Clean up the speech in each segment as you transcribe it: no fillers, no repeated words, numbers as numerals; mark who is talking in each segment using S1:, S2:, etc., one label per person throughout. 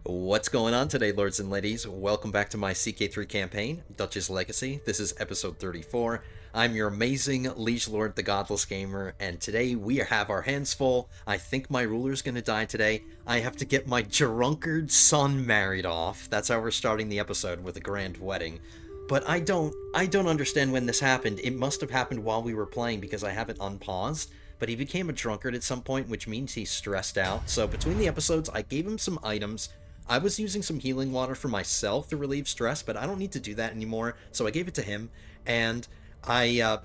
S1: What's going on today, lords and ladies? Welcome back to my CK3 campaign, Dutch's Legacy. This is episode 34. I'm your amazing Liege Lord, the Godless Gamer, and today we have our hands full. I think my ruler's gonna die today. I have to get my drunkard son married off. That's how we're starting the episode, with a grand wedding. But I don't understand when this happened. It must have happened while we were playing because I have it unpaused. But he became a drunkard at some point, which means he's stressed out. So between the episodes, I gave him some items. I was using some healing water for myself to relieve stress, but I don't need to do that anymore, so I gave it to him. And I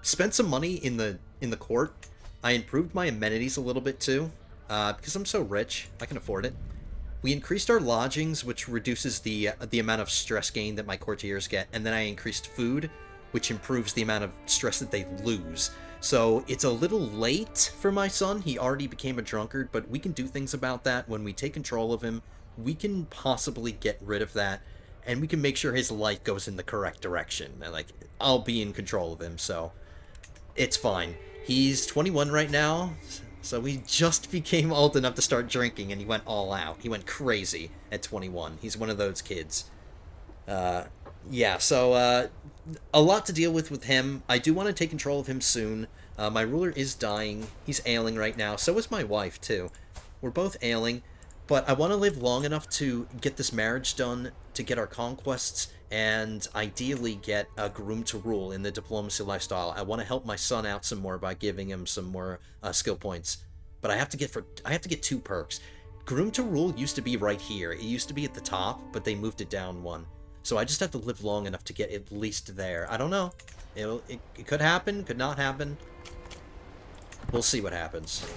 S1: spent some money in the court. I improved my amenities a little bit too, because I'm so rich, I can afford it. We increased our lodgings, which reduces the amount of stress gain that my courtiers get, and then I increased food, which improves the amount of stress that they lose. So it's a little late for my son. He already became a drunkard, but we can do things about that. When we take control of him, we can possibly get rid of that, and we can make sure his life goes in the correct direction. And, like, I'll be in control of him, so it's fine. He's 21 right now, so he just became old enough to start drinking, and he went all out. He went crazy at 21. He's one of those kids. Yeah, so, a lot to deal with him. I do want to take control of him soon. My ruler is dying. He's ailing right now. So is my wife, too. We're both ailing, but I want to live long enough to get this marriage done, to get our conquests, and ideally get a groom to rule in the diplomacy lifestyle. I want to help my son out some more by giving him some more skill points. But I have to get 2 perks. Groom to rule used to be right here. It used to be at the top, but they moved it down 1. So I just have to live long enough to get at least there. I don't know. It could happen, could not happen. We'll see what happens.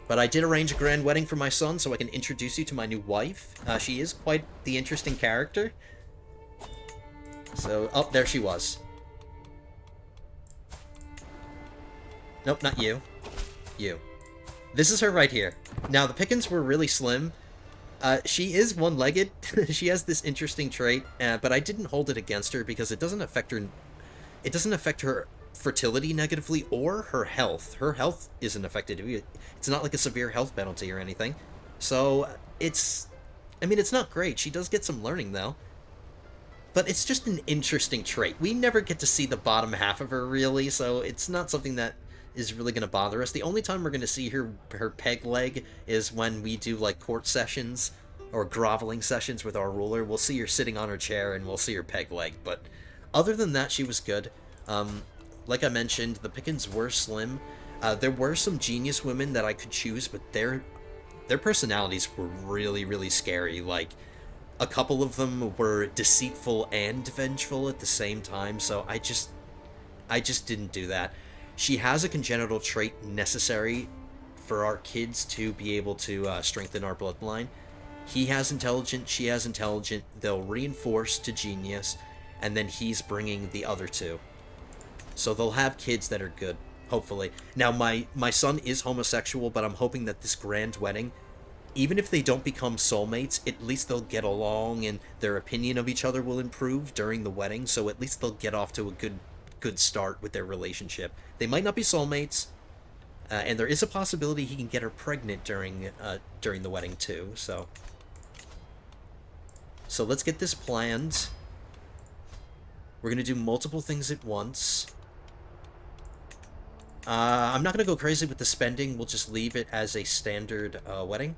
S1: But I did arrange a grand wedding for my son so I can introduce you to my new wife. She is quite the interesting character. So, oh, there she was. Nope, not you. You. This is her right here. Now, the pickings were really slim. She is one-legged. She has this interesting trait, but I didn't hold it against her because it doesn't affect her. It doesn't affect her fertility negatively or her health. Her health isn't affected. It's not like a severe health penalty or anything. So it's not great. She does get some learning though. But it's just an interesting trait. We never get to see the bottom half of her really, so it's not something that is really going to bother us. The only time we're going to see her peg leg is when we do, like, court sessions or groveling sessions with our ruler. We'll see her sitting on her chair and we'll see her peg leg, but other than that, she was good. Like I mentioned, the pickings were slim. There were some genius women that I could choose, but their personalities were really, really scary. Like, a couple of them were deceitful and vengeful at the same time, so I just didn't do that. She has a congenital trait necessary for our kids to be able to strengthen our bloodline. He has intelligent, she has intelligent, they'll reinforce to genius, and then he's bringing the other 2. So they'll have kids that are good, hopefully. Now, my son is homosexual, but I'm hoping that this grand wedding, even if they don't become soulmates, at least they'll get along and their opinion of each other will improve during the wedding, so at least they'll get off to a good start with their relationship. They might not be soulmates, and there is a possibility he can get her pregnant during the wedding too. So let's get this planned. We're gonna do multiple things at once. I'm not gonna go crazy with the spending. We'll just leave it as a standard wedding.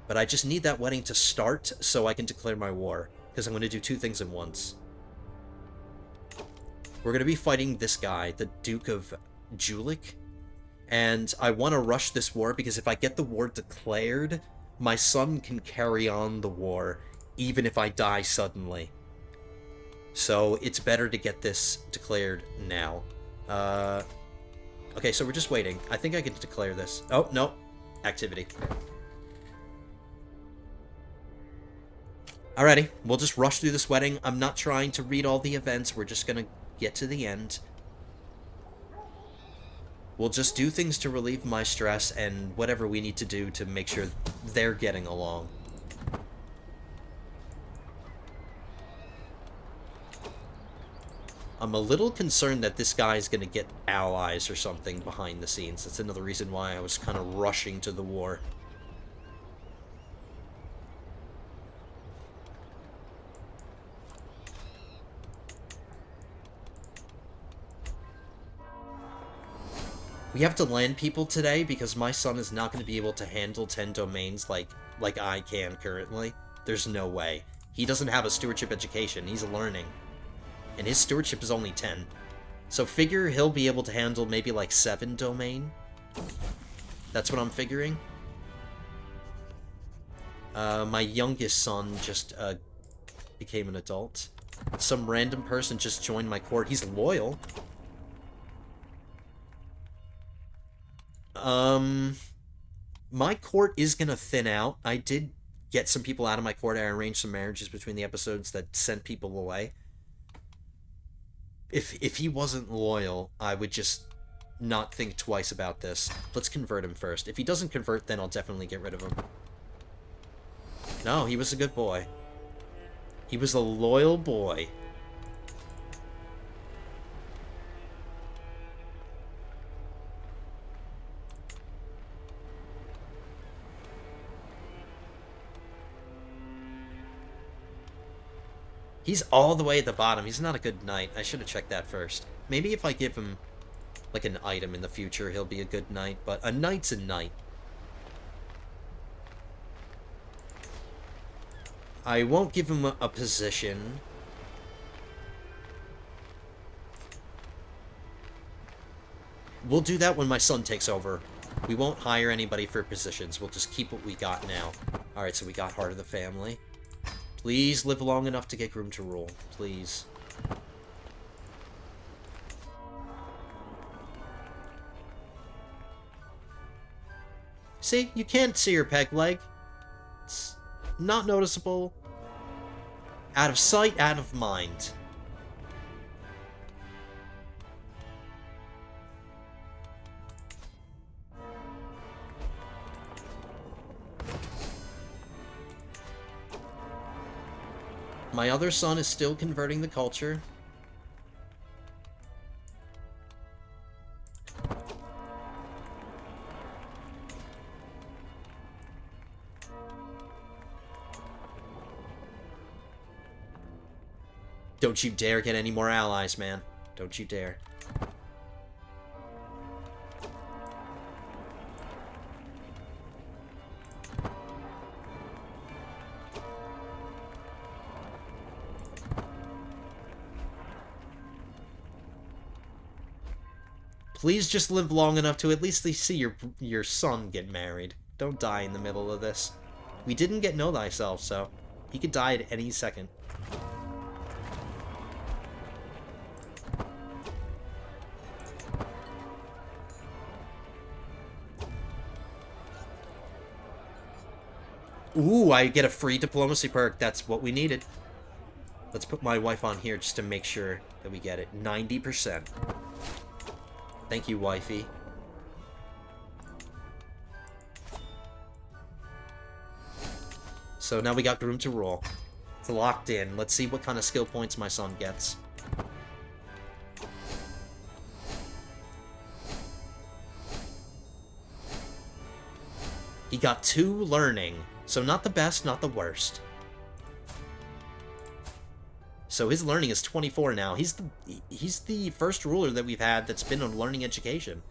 S1: But I just need that wedding to start so I can declare my war, because I'm gonna do 2 things at once. We're going to be fighting this guy, the Duke of Julik, and I want to rush this war because if I get the war declared, my son can carry on the war, even if I die suddenly. So it's better to get this declared now. Okay, so we're just waiting. I think I get to declare this. Oh, no. Activity. Alrighty, we'll just rush through this wedding. I'm not trying to read all the events. We're just going to get to the end. We'll just do things to relieve my stress and whatever we need to do to make sure they're getting along. I'm a little concerned that this guy's going to get allies or something behind the scenes. That's another reason why I was kind of rushing to the war. We have to land people today because my son is not going to be able to handle 10 domains like I can currently. There's no way. He doesn't have a stewardship education. He's learning. And his stewardship is only 10. So figure he'll be able to handle maybe like 7 domain. That's what I'm figuring. My youngest son just became an adult. Some random person just joined my court. He's loyal. My court is gonna thin out. I did get some people out of my court. I arranged some marriages between the episodes that sent people away. If he wasn't loyal, I would just not think twice about this. Let's convert him first. If he doesn't convert, then I'll definitely get rid of him. No, he was a good boy. He was a loyal boy. He's all the way at the bottom. He's not a good knight. I should have checked that first. Maybe if I give him, like, an item in the future, he'll be a good knight. But a knight's a knight. I won't give him a position. We'll do that when my son takes over. We won't hire anybody for positions. We'll just keep what we got now. Alright, so we got Heart of the Family. Please live long enough to get Groom to Rule. Please. See? You can't see her peg leg. It's not noticeable. Out of sight, out of mind. My other son is still converting the culture. Don't you dare get any more allies, man. Don't you dare. Please just live long enough to at least see your son get married. Don't die in the middle of this. We didn't get Know Thyself, so he could die at any second. Ooh, I get a free diplomacy perk. That's what we needed. Let's put my wife on here just to make sure that we get it. 90%. Thank you, wifey. So now we got Groom to Rule. It's locked in. Let's see what kind of skill points my son gets. He got 2 learning. So not the best, not the worst. So his learning is 24 now. He's the first ruler that we've had that's been on learning education.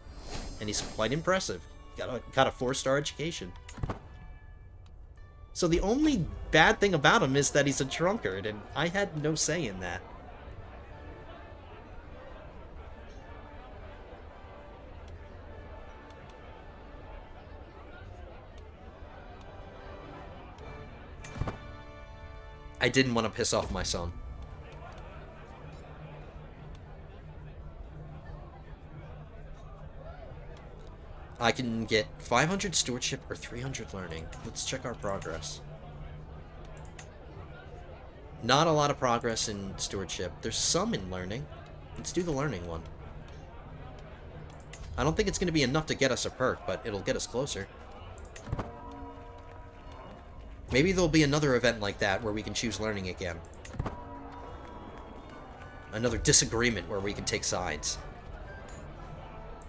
S1: And he's quite impressive. Got a 4-star education. So the only bad thing about him is that he's a drunkard, and I had no say in that. I didn't want to piss off my son. I can get 500 stewardship or 300 learning. Let's check our progress. Not a lot of progress in stewardship. There's some in learning. Let's do the learning one. I don't think it's going to be enough to get us a perk, but it'll get us closer. Maybe there'll be another event like that where we can choose learning again. Another disagreement where we can take sides.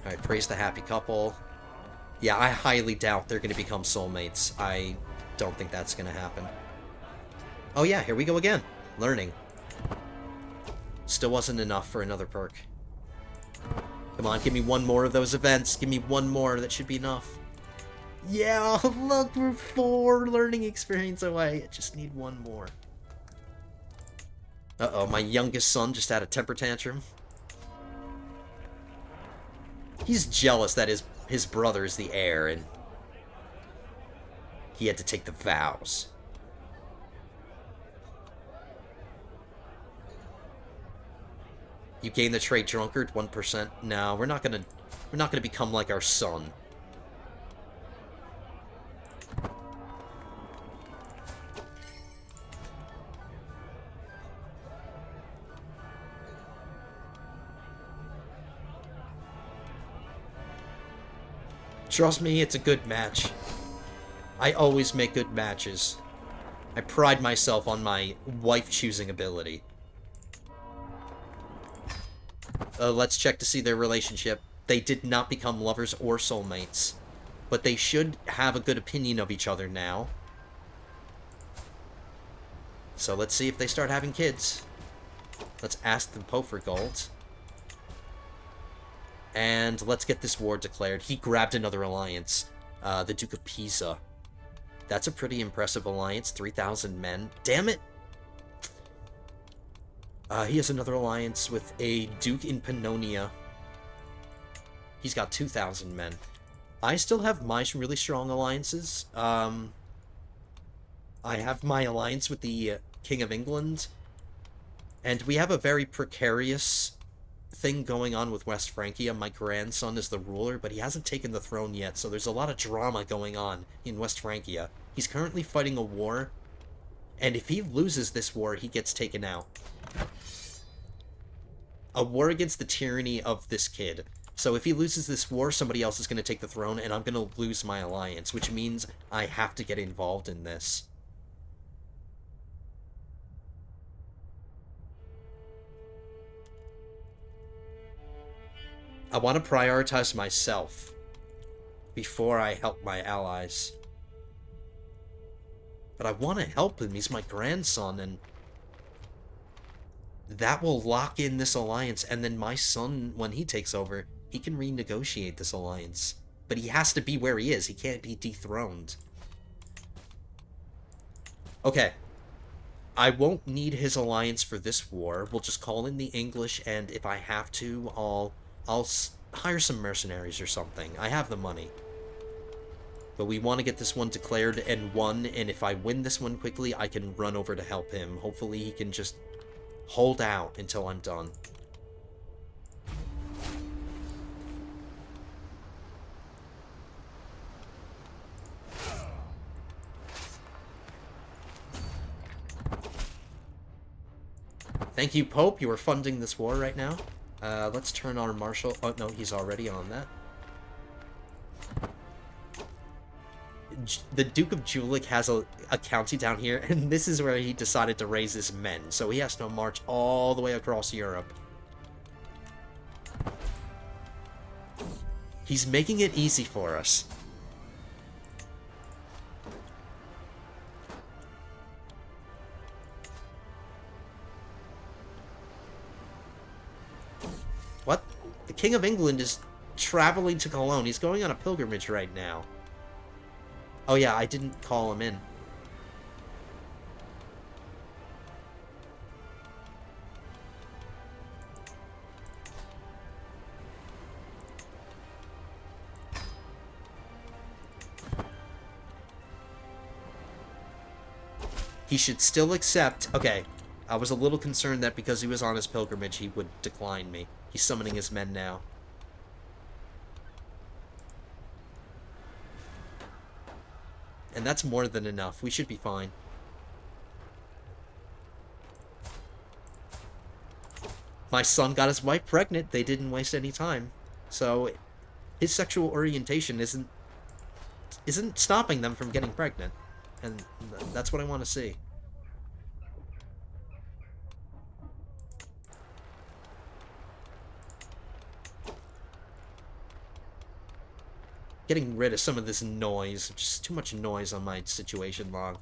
S1: Alright, praise the happy couple. Yeah, I highly doubt they're going to become soulmates. I don't think that's going to happen. Oh yeah, here we go again. Learning. Still wasn't enough for another perk. Come on, give me one more of those events. Give me one more. That should be enough. Yeah, look, we're 4 learning experience away. I just need one more. Uh-oh, my youngest son just had a temper tantrum. He's jealous that his brother is the heir, and he had to take the vows. You gain the trait drunkard, 1%. No, we're not gonna become like our son. Trust me, it's a good match. I always make good matches. I pride myself on my wife-choosing ability. Let's check to see their relationship. They did not become lovers or soulmates, but they should have a good opinion of each other now. So let's see if they start having kids. Let's ask the Pope for gold. And let's get this war declared. He grabbed another alliance. The Duke of Pisa. That's a pretty impressive alliance. 3,000 men. Damn it! He has another alliance with a Duke in Pannonia. He's got 2,000 men. I still have my really strong alliances. I have my alliance with the King of England. And we have a very precarious thing going on with West Francia. My grandson is the ruler, but he hasn't taken the throne yet, so there's a lot of drama going on in West Francia. He's currently fighting a war, and if he loses this war, he gets taken out. A war against the tyranny of this kid. So if he loses this war, somebody else is going to take the throne, and I'm going to lose my alliance, which means I have to get involved in this. I want to prioritize myself before I help my allies. But I want to help him. He's my grandson, and that will lock in this alliance. And then my son, when he takes over, he can renegotiate this alliance. But he has to be where he is. He can't be dethroned. Okay. I won't need his alliance for this war. We'll just call in the English, and if I have to, I'll hire some mercenaries or something. I have the money. But we want to get this one declared and won, and if I win this one quickly, I can run over to help him. Hopefully he can just hold out until I'm done. Thank you, Pope. You are funding this war right now. Let's turn our marshal... Oh, no, he's already on that. The Duke of Jülich has a county down here, and this is where he decided to raise his men. So he has to march all the way across Europe. He's making it easy for us. What? The King of England is traveling to Cologne. He's going on a pilgrimage right now. Oh yeah, I didn't call him in. He should still accept... Okay, I was a little concerned that because he was on his pilgrimage, he would decline me. He's summoning his men now. And that's more than enough. We should be fine. My son got his wife pregnant. They didn't waste any time. So, his sexual orientation isn't stopping them from getting pregnant. And that's what I want to see. Getting rid of some of this noise. Just too much noise on my situation log.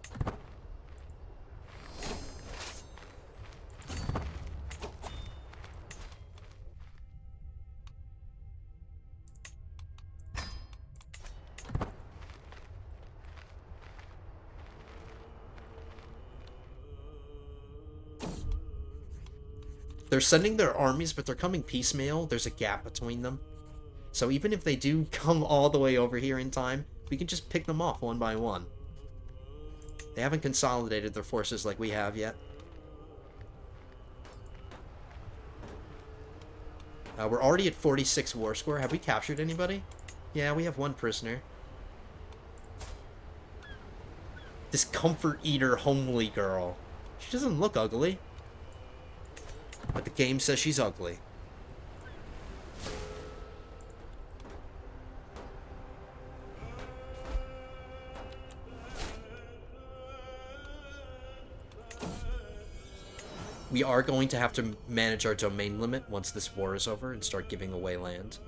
S1: They're sending their armies, but they're coming piecemeal. There's a gap between them. So even if they do come all the way over here in time, we can just pick them off one by one. They haven't consolidated their forces like we have yet. We're already at 46 war score. Have we captured anybody? Yeah, we have one prisoner. This comfort eater homely girl. She doesn't look ugly. But the game says she's ugly. We are going to have to manage our domain limit once this war is over and start giving away land.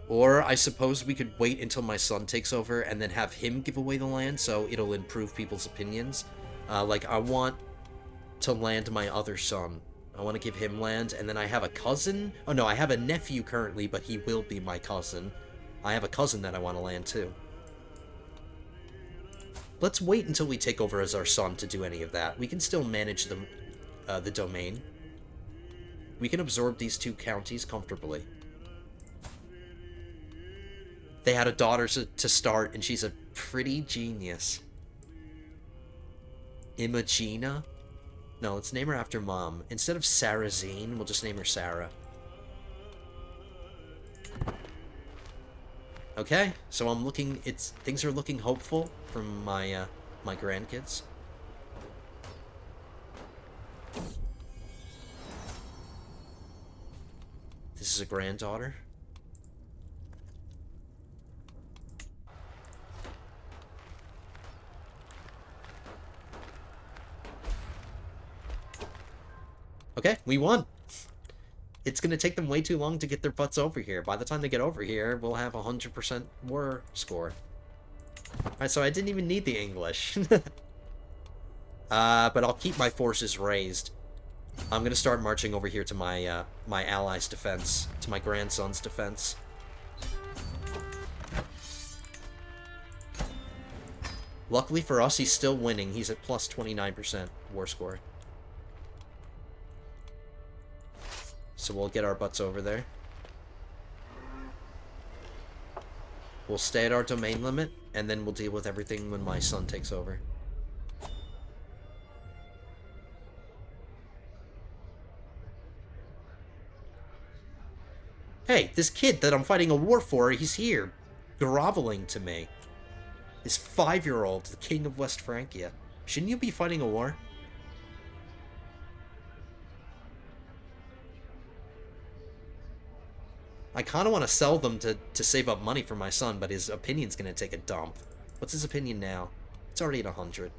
S1: Or I suppose we could wait until my son takes over and then have him give away the land, so it'll improve people's opinions. Like, I want to land my other son. I want to give him land, and then I have a cousin. Oh no, I have a nephew currently, but he will be my cousin. I have a cousin that I want to land too. Let's wait until we take over as our son to do any of that. We can still manage the domain. We can absorb these two counties comfortably. They had a daughter to start, and she's a pretty genius. Imagina? No, let's name her after mom. Instead of Sarazine, we'll just name her Sarah. Okay, so I'm looking, things are looking hopeful from my my grandkids. This is a granddaughter. Okay, we won. It's going to take them way too long to get their butts over here. By the time they get over here, we'll have 100% war score. Alright, so I didn't even need the English. But I'll keep my forces raised. I'm going to start marching over here to my my allies' defense, to my grandson's defense. Luckily for us, he's still winning. He's at plus 29% war score. So we'll get our butts over there. We'll stay at our domain limit, and then we'll deal with everything when my son takes over. Hey, this kid that I'm fighting a war for, he's here, groveling to me. This 5-year-old, the king of West Francia. Shouldn't you be fighting a war? I kind of want to sell them to save up money for my son, but his opinion's going to take a dump. What's his opinion now? It's already at 100.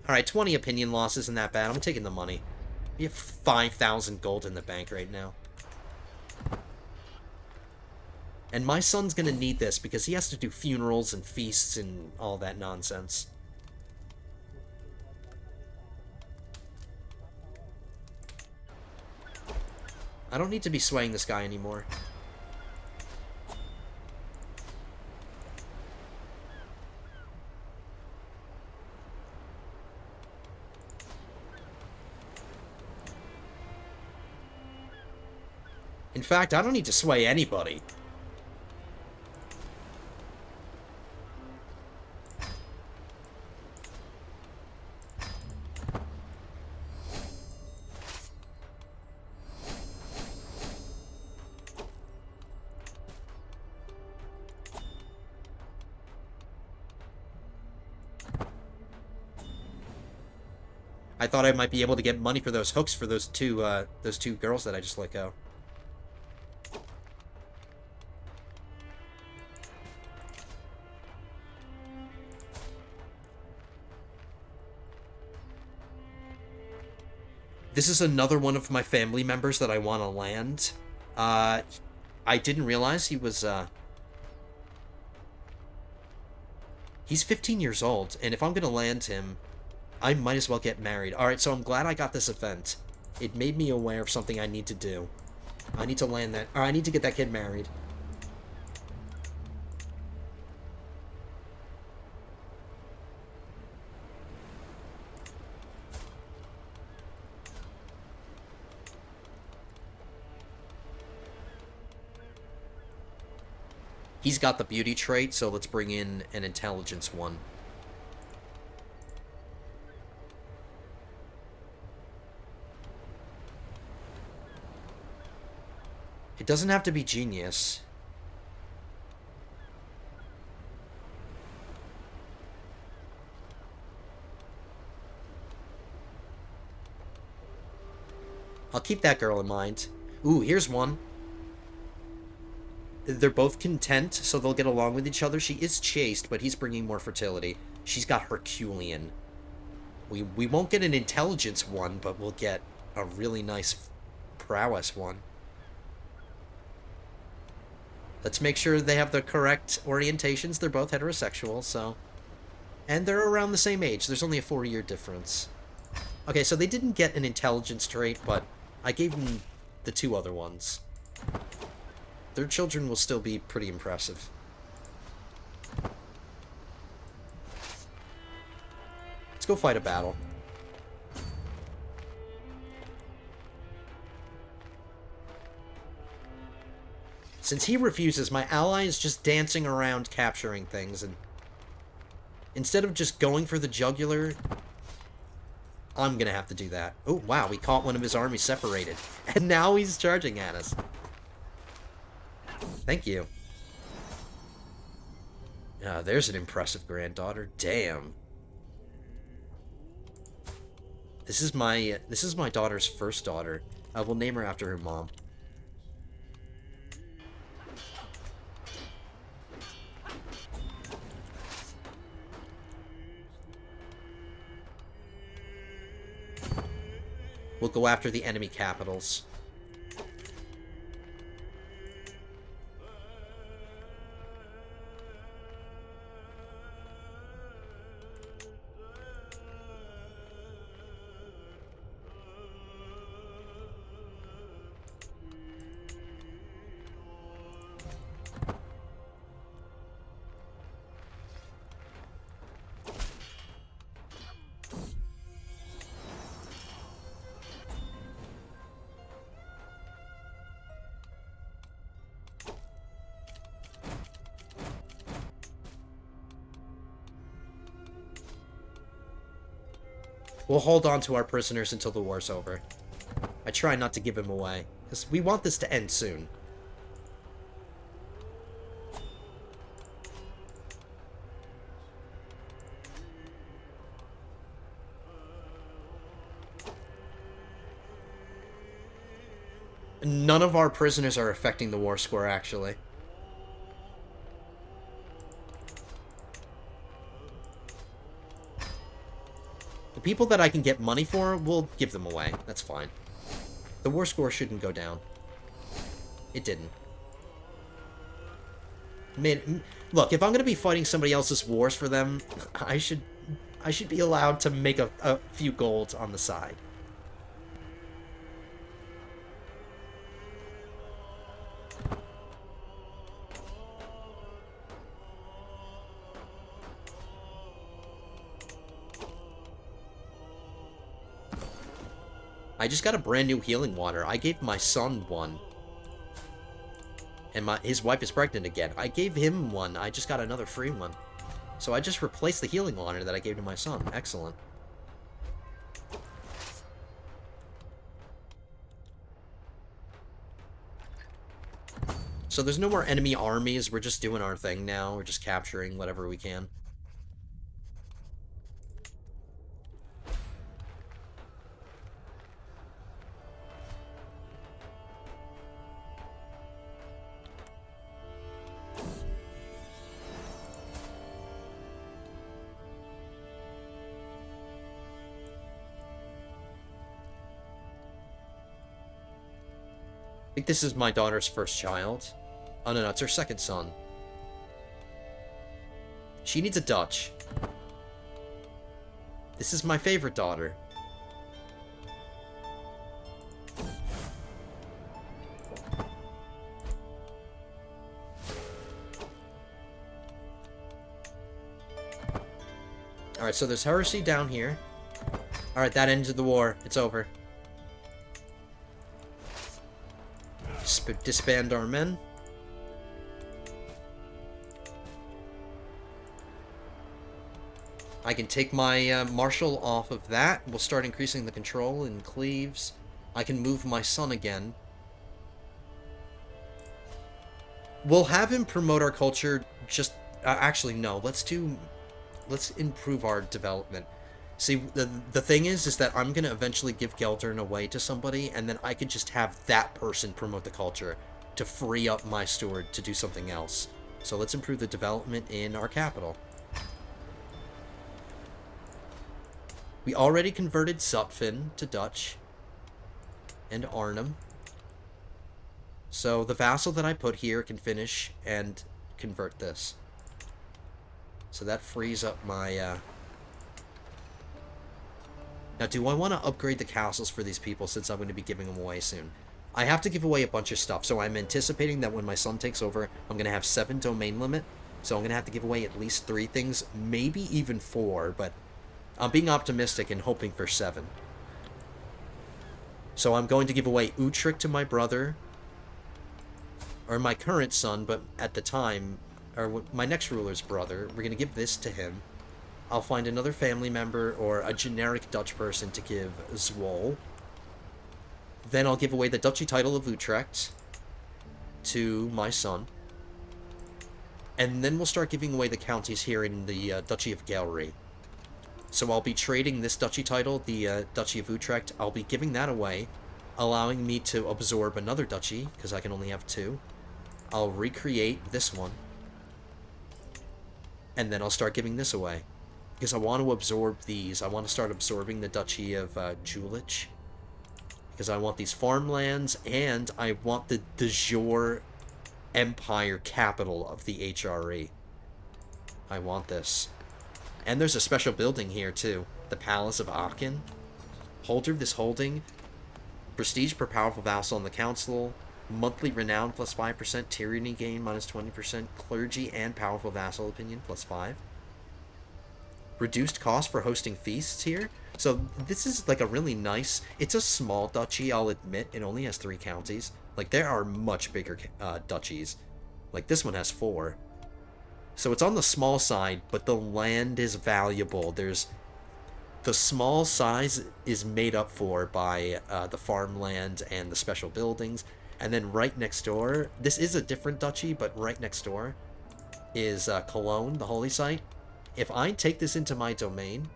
S1: Alright, 20 opinion loss isn't that bad. I'm taking the money. We have 5,000 gold in the bank right now. And my son's going to need this because he has to do funerals and feasts and all that nonsense. I don't need to be swaying this guy anymore. In fact, I don't need to sway anybody. I thought I might be able to get money for those hooks for those two girls that I just let go. This is another one of my family members that I want to land. I didn't realize he was, he's 15 years old, and if I'm gonna land him, I might as well get married. Alright, so I'm glad I got this event. It made me aware of something I need to do. I need to land that, or I need to get that kid married. He's got the beauty trait, so let's bring in an intelligence one. It doesn't have to be genius. I'll keep that girl in mind. Ooh, here's one. They're both content, so they'll get along with each other. She is chaste, but he's bringing more fertility. She's got Herculean. We won't get an intelligence one, but we'll get a really nice prowess one. Let's make sure they have the correct orientations. They're both heterosexual, so... And they're around the same age. There's only a 4-year difference. Okay, so they didn't get an intelligence trait, but I gave them the 2 other ones. Their children will still be pretty impressive. Let's go fight a battle. Since he refuses, my ally is just dancing around capturing things, and instead of just going for the jugular, I'm gonna have to do that. Oh, wow, we caught one of his armies separated. And now he's charging at us. Thank you. There's an impressive granddaughter. Damn. This is my daughter's first daughter. We'll name her after her mom. We'll go after the enemy capitals. We'll hold on to our prisoners until the war's over. I try not to give him away, because we want this to end soon. None of our prisoners are affecting the war score, actually. People that I can get money for, we'll give them away. That's fine. The war score shouldn't go down. It didn't. Look, if I'm going to be fighting somebody else's wars for them, I should be allowed to make a few gold on the side. I just got a brand new healing water. I gave my son one. And his wife is pregnant again. I gave him one. I just got another free one. So I just replaced the healing water that I gave to my son. Excellent. So there's no more enemy armies. We're just doing our thing now. We're just capturing whatever we can. I think this is my daughter's first child. Oh, no, it's her second son. She needs a Dutch. This is my favorite daughter. Alright, so there's heresy down here. Alright, that ended the war. It's over. Disband our men. I can take my marshal off of that. We'll start increasing the control in Cleves. I can move my son again. We'll have him promote our culture just... actually, no. Let's improve our development. See, the thing is that I'm going to eventually give Geldern away to somebody, and then I could just have that person promote the culture to free up my steward to do something else. So let's improve the development in our capital. We already converted Zutphen to Dutch and Arnhem. So the vassal that I put here can finish and convert this. So that frees up my... Now, do I want to upgrade the castles for these people since I'm going to be giving them away soon? I have to give away a bunch of stuff, so I'm anticipating that when my son takes over, I'm going to have 7 domain limit. So I'm going to have to give away at least 3 things, maybe even 4, but I'm being optimistic and hoping for 7. So I'm going to give away Utrecht to my brother, or my current son, but at the time, or my next ruler's brother. We're going to give this to him. I'll find another family member or a generic Dutch person to give Zwol. Then I'll give away the duchy title of Utrecht to my son. And then we'll start giving away the counties here in the Duchy of Gelre. So I'll be trading this duchy title, the Duchy of Utrecht. I'll be giving that away, allowing me to absorb another duchy, because I can only have 2. I'll recreate this one. And then I'll start giving this away. Because I want to absorb these. I want to start absorbing the Duchy of Jülich. Because I want these farmlands, and I want the de jure empire capital of the HRE. I want this. And there's a special building here, too. The Palace of Aachen. Holder of this holding. Prestige per powerful vassal in the council. Monthly renown plus 5%. Tyranny gain minus 20%. Clergy and powerful vassal opinion plus 5. Reduced cost for hosting feasts here. So this is like a really nice... It's a small duchy, I'll admit. It only has 3 counties. Like, there are much bigger duchies. Like, this one has 4. So it's on the small side, but the land is valuable. There's... The small size is made up for by the farmland and the special buildings. And then right next door... This is a different duchy, but right next door is Cologne, the holy site. If I take this into my domain,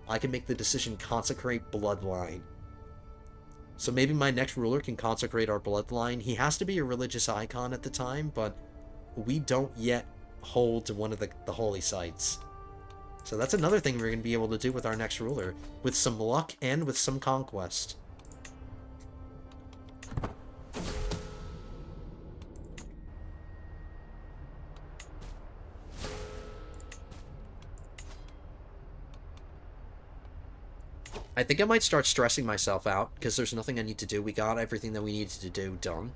S1: I can make the decision consecrate bloodline. So maybe my next ruler can consecrate our bloodline. He has to be a religious icon at the time, but we don't yet hold one of the holy sites. So that's another thing we're going to be able to do with our next ruler, with some luck and with some conquest. I think I might start stressing myself out, because there's nothing I need to do. We got everything that we needed to do done.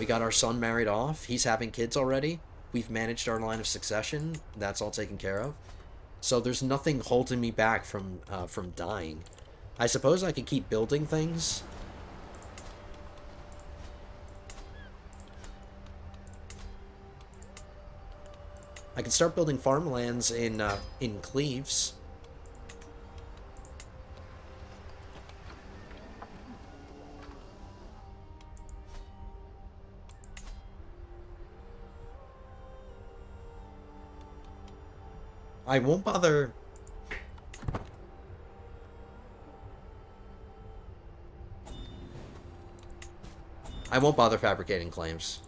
S1: We got our son married off. He's having kids already. We've managed our line of succession. That's all taken care of. So there's nothing holding me back from dying. I suppose I could keep building things. I can start building farmlands in Cleves. I won't bother... I won't bother fabricating claims.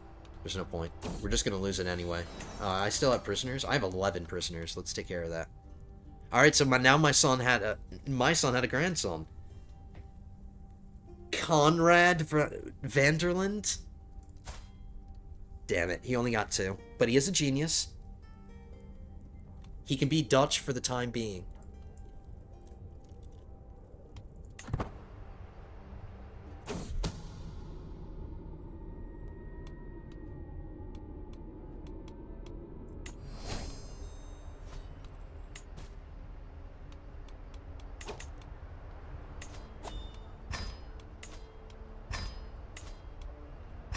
S1: There's no point. We're just gonna lose it anyway. I still have prisoners. I have 11 prisoners. Let's take care of that. Alright, so now my son had a grandson. Conrad Van Der Linde? Damn it, he only got 2. But he is a genius. He can be Dutch for the time being.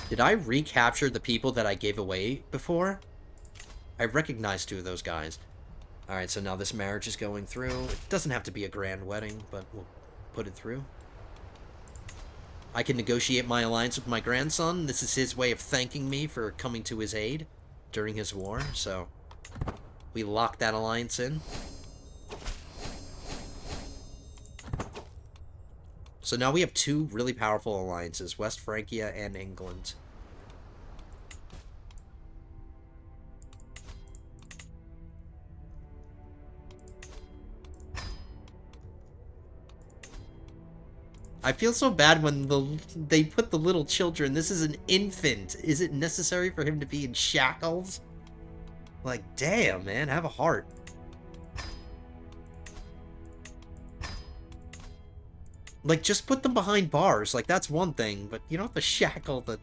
S1: Did I recapture the people that I gave away before? I recognize 2 of those guys. Alright, so now this marriage is going through. It doesn't have to be a grand wedding, but we'll put it through. I can negotiate my alliance with my grandson. This is his way of thanking me for coming to his aid during his war, so we lock that alliance in. So now we have two really powerful alliances, West Francia and England. I feel so bad when they put the little children. This is an infant. Is it necessary for him to be in shackles? Like, damn, man, have a heart. Like, just put them behind bars. Like, that's one thing, but you don't have to shackle the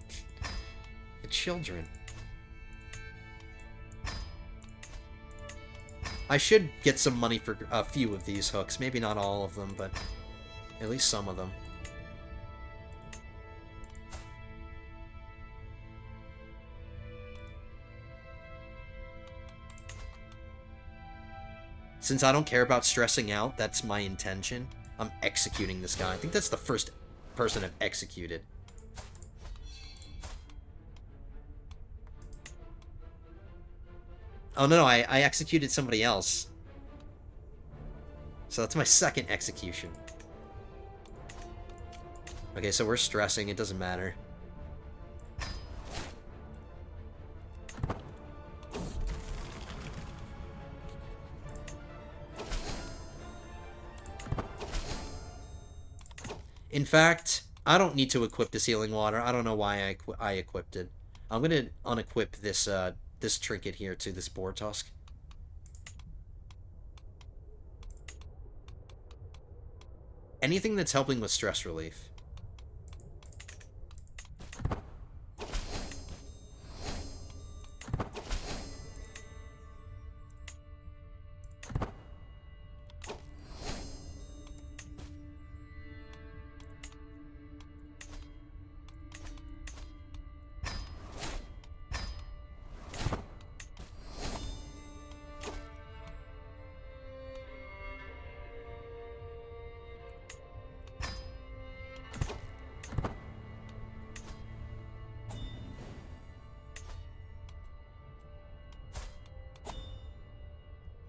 S1: children. I should get some money for a few of these hooks. Maybe not all of them, but at least some of them. Since I don't care about stressing out, that's my intention. I'm executing this guy. I think that's the first person I've executed. Oh, no, I executed somebody else. So that's my second execution. Okay, so we're stressing. It doesn't matter. In fact, I don't need to equip the sealing water. I don't know why I equipped it. I'm gonna unequip this this trinket here to this boar tusk. Anything that's helping with stress relief.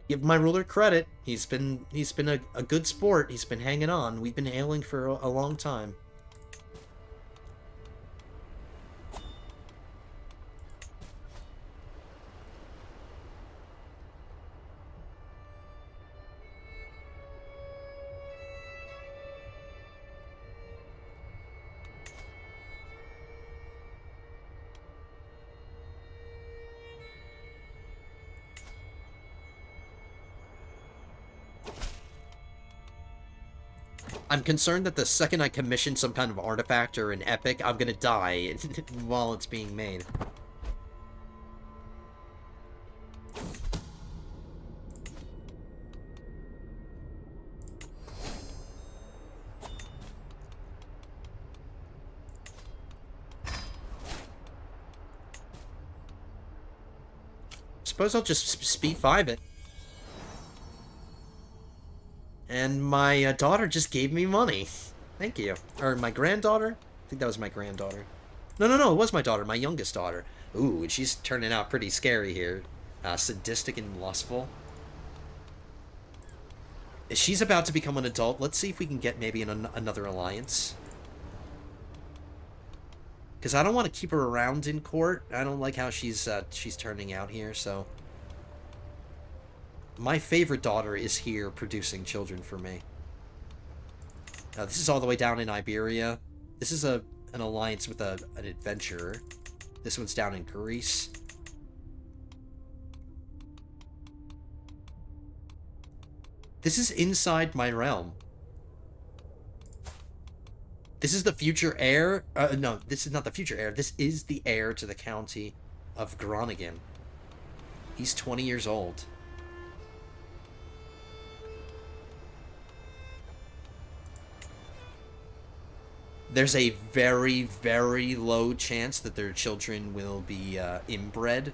S1: Give my ruler credit. He's been a good sport. He's been hanging on. We've been ailing for a long time. I'm concerned that the second I commission some kind of artifact or an epic, I'm gonna die while it's being made. Suppose I'll just speed 5 it. And my daughter just gave me money. Thank you. Or my granddaughter? I think that was my granddaughter. No, it was my daughter, my youngest daughter. Ooh, and she's turning out pretty scary here. Sadistic and lustful. She's about to become an adult. Let's see if we can get maybe another alliance. Because I don't want to keep her around in court. I don't like how she's turning out here, so... My favorite daughter is here producing children for me. This is all the way down in Iberia. This is an alliance with an adventurer. This one's down in Greece. This is inside my realm. This is the future heir. No, this is not the future heir. This is the heir to the county of Groningen. He's 20 years old. There's a very, very low chance that their children will be inbred.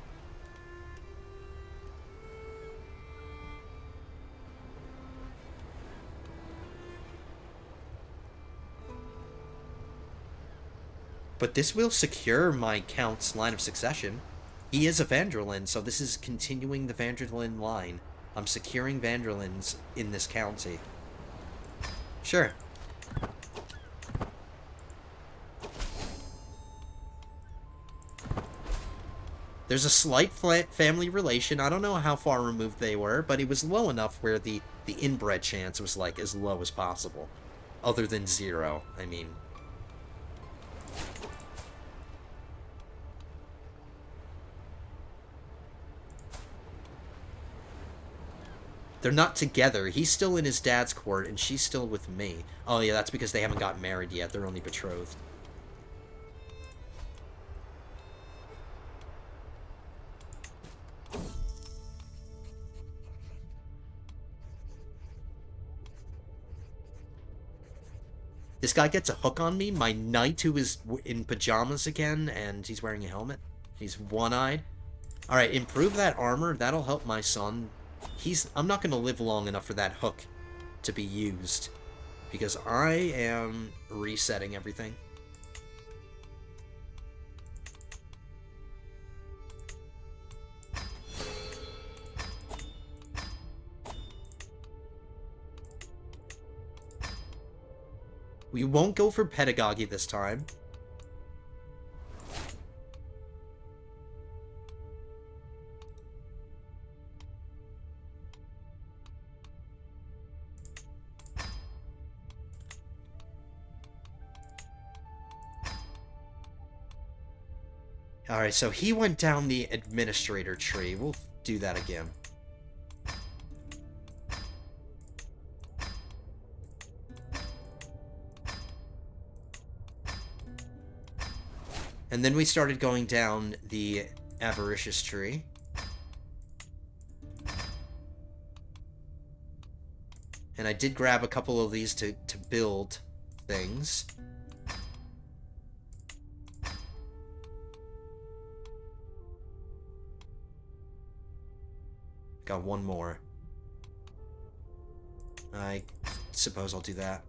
S1: But this will secure my count's line of succession. He is a Van Der Linde, so this is continuing the Van Der Linde line. I'm securing Van Der Lindes in this county. Sure. There's a slight family relation. I don't know how far removed they were, but it was low enough where the inbred chance was, like, as low as possible. Other than 0, I mean. They're not together. He's still in his dad's court, and she's still with me. Oh, yeah, that's because they haven't gotten married yet. They're only betrothed. This guy gets a hook on me. My knight, who is in pajamas again, and he's wearing a helmet. He's one-eyed. Alright, improve that armor. That'll help my son. I'm not going to live long enough for that hook to be used. Because I am resetting everything. We won't go for pedagogy this time. Alright, so he went down the administrator tree. We'll do that again. And then we started going down the avaricious tree. And I did grab a couple of these to build things. Got one more. I suppose I'll do that.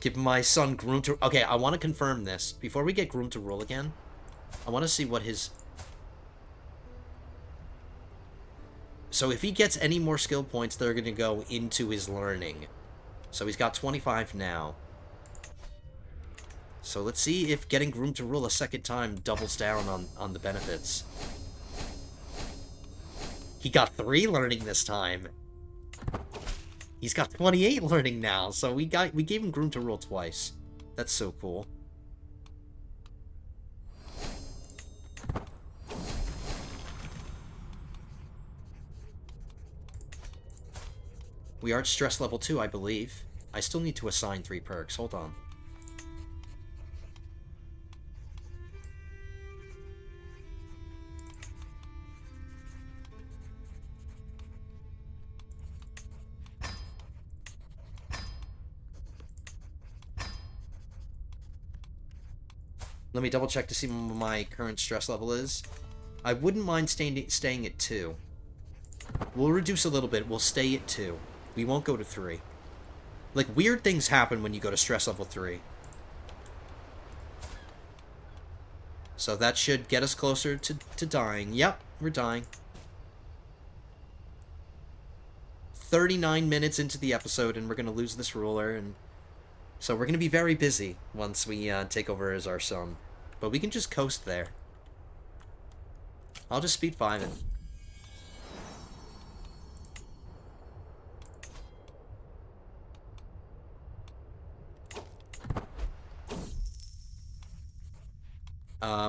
S1: Give my son Groom to... Okay, I want to confirm this. Before we get Groom to rule again, I want to see what his... So if he gets any more skill points, they're going to go into his learning. So he's got 25 now. So let's see if getting Groom to rule a second time doubles down on the benefits. He got 3 learning this time. He's got 28 learning now, so we gave him Groom to rule twice. That's so cool. We are at stress level 2, I believe. I still need to assign 3 perks. Hold on. Let me double check to see what my current stress level is. I wouldn't mind staying at 2. We'll reduce a little bit. We'll stay at 2. We won't go to 3. Like, weird things happen when you go to stress level 3. So that should get us closer to dying. Yep, we're dying. 39 minutes into the episode, and we're going to lose this ruler, and so we're going to be very busy once we take over as our son. But we can just coast there. I'll just speed 5 it.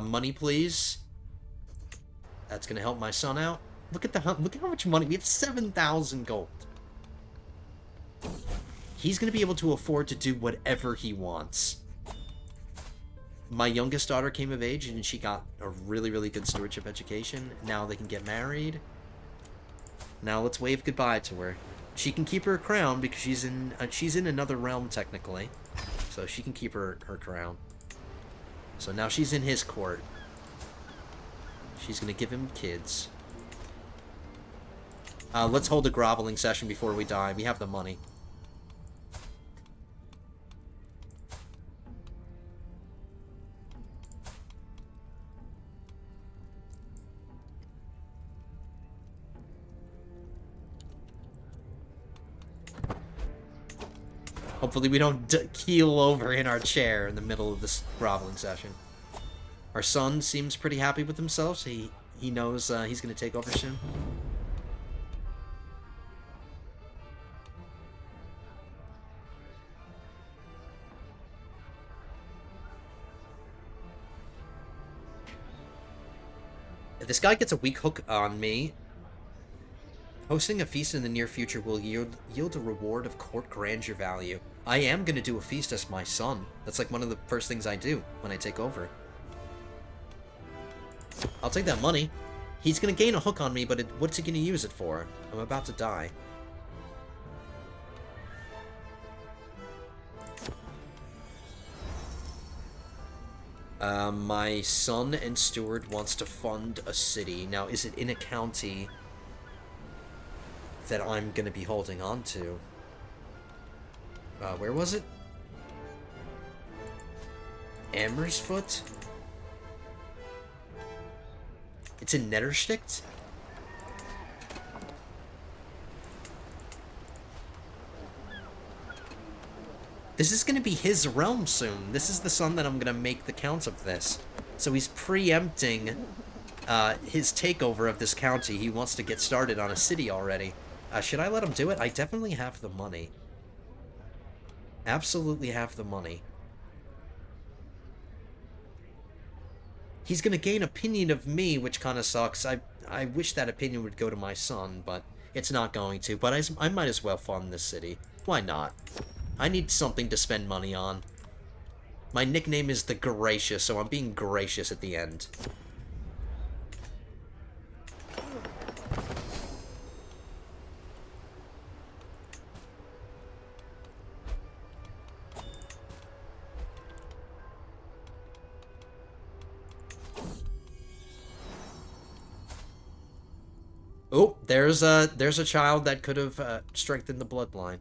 S1: Money, please. That's gonna help my son out. Look at how much money we have. 7,000 gold. He's gonna be able to afford to do whatever he wants. My youngest daughter came of age and she got a really, really good stewardship education. Now they can get married. Now let's wave goodbye to her. She can keep her crown because she's in another realm technically. So she can keep her crown. So now she's in his court. She's gonna give him kids. Let's hold a groveling session before we die. We have the money. Hopefully we don't keel over in our chair in the middle of this groveling session. Our son seems pretty happy with himself, so he knows he's going to take over soon. If this guy gets a weak hook on me, hosting a feast in the near future will yield a reward of court grandeur value. I am going to do a feast as my son. That's like one of the first things I do when I take over. I'll take that money. He's going to gain a hook on me, but what's he going to use it for? I'm about to die. My son and steward wants to fund a city. Now, is it in a county that I'm going to be holding on to? Where was it? Amersfoort? It's in Nettersticht? This is going to be his realm soon. This is the son that I'm going to make the count of this. So he's preempting his takeover of this county. He wants to get started on a city already. Should I let him do it? I definitely have the money. Absolutely have the money. He's going to gain opinion of me, which kind of sucks. I wish that opinion would go to my son, but it's not going to. But I might as well fund this city. Why not? I need something to spend money on. My nickname is the Gracious, so I'm being gracious at the end. Oh, there's a child that could have strengthened the bloodline.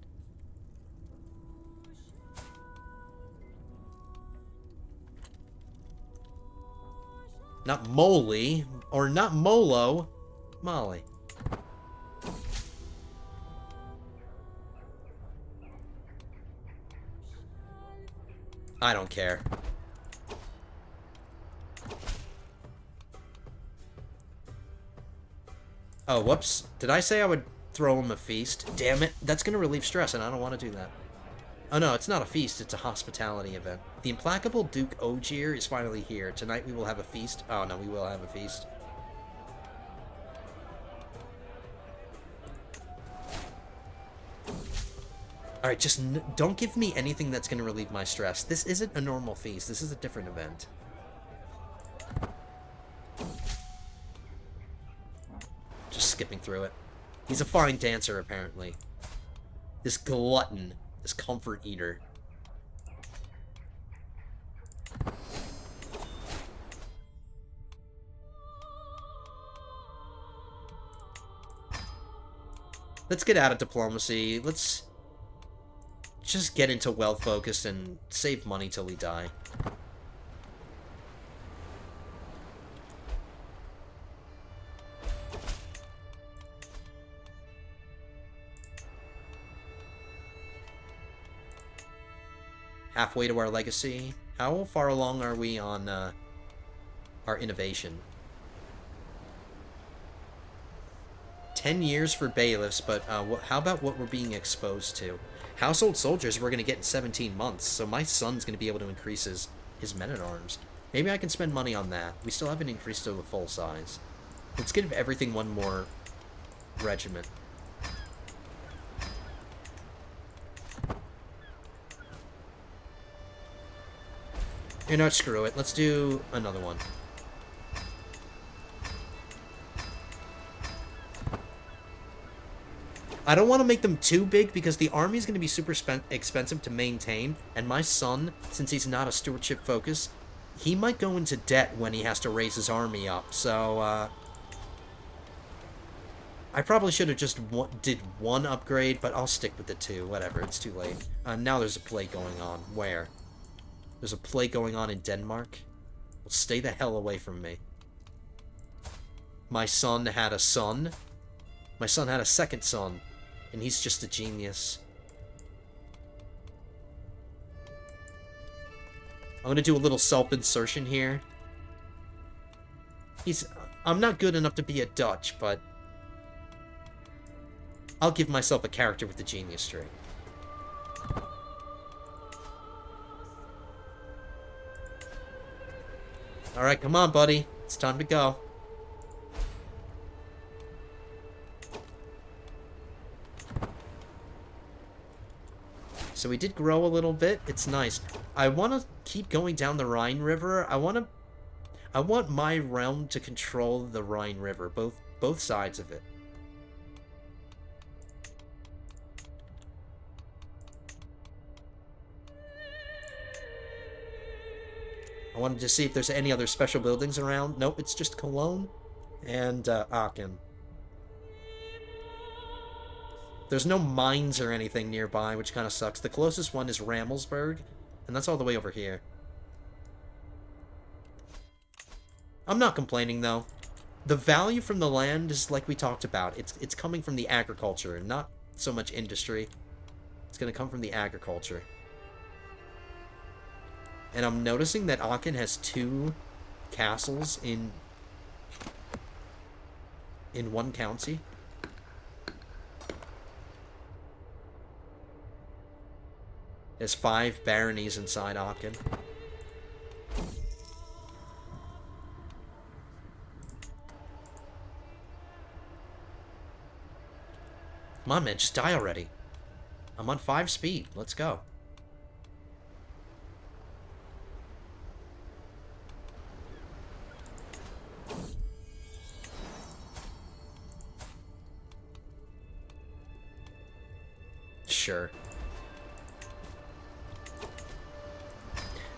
S1: Not Molly, or not Molo, Molly. I don't care. Oh, whoops. Did I say I would throw him a feast? Damn it. That's going to relieve stress, and I don't want to do that. Oh no, it's not a feast, it's a hospitality event. The implacable Duke Ogier is finally here. Tonight we will have a feast. Oh no, we will have a feast. Alright, just don't give me anything that's going to relieve my stress. This isn't a normal feast, this is a different event. Just skipping through it. He's a fine dancer, apparently. This glutton. This comfort eater. Let's get out of diplomacy. Let's just get into well-focused and save money till we die. Halfway to our legacy. How far along are we on our innovation? 10 years for bailiffs, but how about what we're being exposed to? Household soldiers we're going to get in 17 months, so my son's going to be able to increase his men-at-arms. Maybe I can spend money on that. We still haven't increased to the full size. Let's give everything one more regiment. You know what, screw it. Let's do another one. I don't want to make them too big because the army is going to be super expensive to maintain. And my son, since he's not a stewardship focus, he might go into debt when he has to raise his army up. So, I probably should have just did one upgrade, but I'll stick with the two. Whatever, it's too late. Now there's a plague going on. Where? There's a plague going on in Denmark? Well, stay the hell away from me. My son had a son. My son had a second son. And he's just a genius. I'm gonna do a little self-insertion here. I'm not good enough to be a Dutch, but I'll give myself a character with the genius trait. Alright, come on, buddy. It's time to go. So we did grow a little bit. It's nice. I want to keep going down the Rhine River. I want my realm to control the Rhine River, both sides of it. I wanted to see if there's any other special buildings around. Nope, it's just Cologne and Aachen. There's no mines or anything nearby, which kind of sucks. The closest one is Ramelsburg, and that's all the way over here. I'm not complaining, though. The value from the land is like we talked about. It's coming from the agriculture, not so much industry. It's going to come from the agriculture. And I'm noticing that Aachen has 2 castles in one county. There's 5 baronies inside Aachen. Come on, man, just die already. I'm on 5 speed. Let's go. Sure.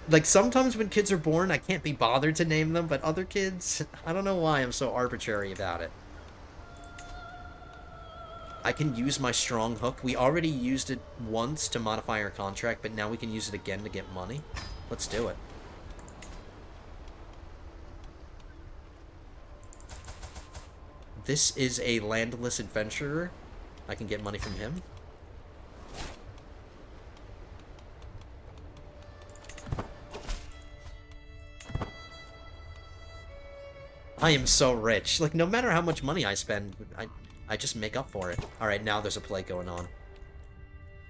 S1: Like, sometimes when kids are born, I can't be bothered to name them, but other kids, I don't know why I'm so arbitrary about it. I can use my strong hook. We already used it once to modify our contract, but now we can use it again to get money. Let's do it. This is a landless adventurer. I can get money from him. I am so rich. Like, no matter how much money I spend, I just make up for it. Alright, now there's a plague going on.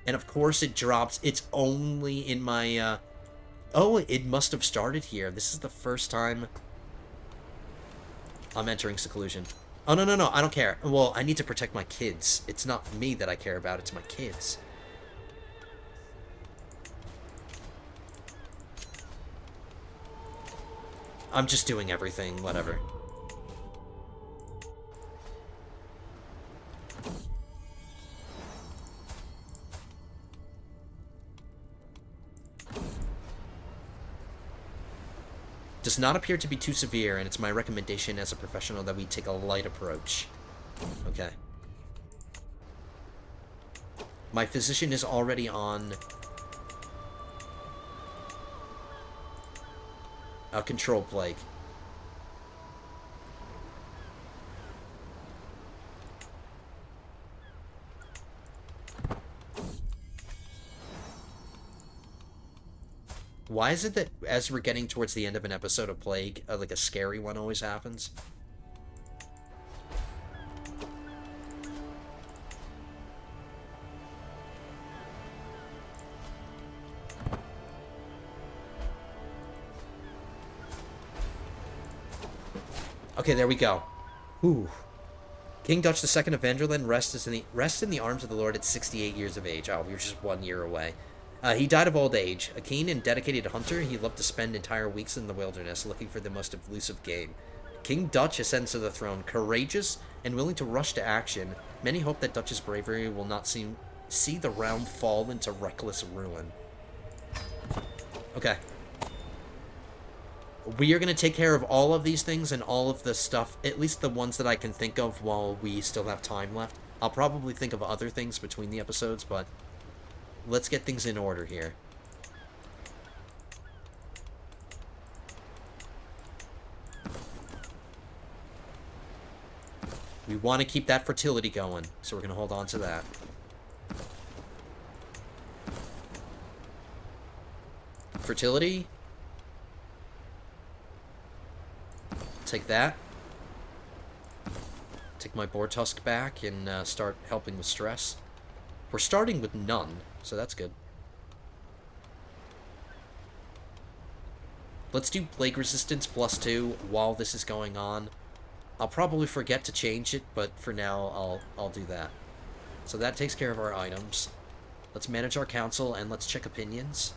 S1: And of course it drops. It's only in my, Oh, it must have started here. This is the first time I'm entering seclusion. Oh, no, no, no, I don't care. Well, I need to protect my kids. It's not me that I care about, it's my kids. I'm just doing everything, whatever. Does not appear to be too severe, and it's my recommendation as a professional that we take a light approach. Okay. My physician is already on a control plague. Why is it that as we're getting towards the end of an episode of Plague, like a scary one always happens? Okay, there we go. Whew. King Dutch II of Van Der Linde rests in the arms of the Lord at 68 years of age. Oh, we were just 1 year away. He died of old age. A keen and dedicated hunter, he loved to spend entire weeks in the wilderness looking for the most elusive game. King Dutch ascends to the throne, courageous and willing to rush to action. Many hope that Dutch's bravery will not see the realm fall into reckless ruin. Okay. We are going to take care of all of these things and all of the stuff, at least the ones that I can think of while we still have time left. I'll probably think of other things between the episodes, but let's get things in order here. We want to keep that fertility going, so we're going to hold on to that. Fertility. Take that. Take my boar tusk back and start helping with stress. We're starting with none, so that's good. Let's do plague resistance +2 while this is going on. I'll probably forget to change it, but for now, I'll do that. So that takes care of our items. Let's manage our council, and let's check opinions.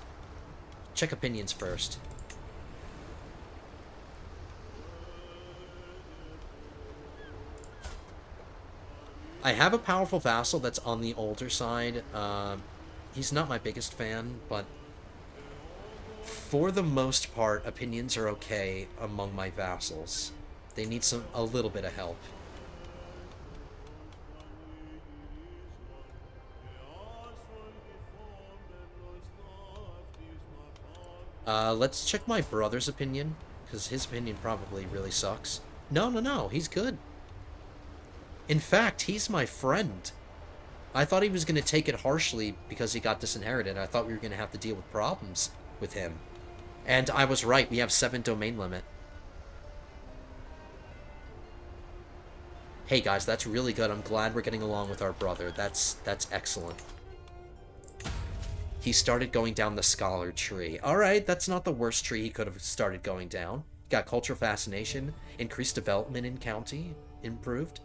S1: Check opinions first. I have a powerful vassal that's on the older side. He's not my biggest fan, but for the most part, opinions are okay among my vassals. They need a little bit of help. Let's check my brother's opinion, because his opinion probably really sucks. No, he's good. In fact, he's my friend. I thought he was going to take it harshly because he got disinherited. I thought we were going to have to deal with problems with him. And I was right, we have 7 domain limit. Hey guys, that's really good. I'm glad we're getting along with our brother. That's excellent. He started going down the scholar tree. Alright, that's not the worst tree he could have started going down. Got cultural fascination, increased development in county, improved.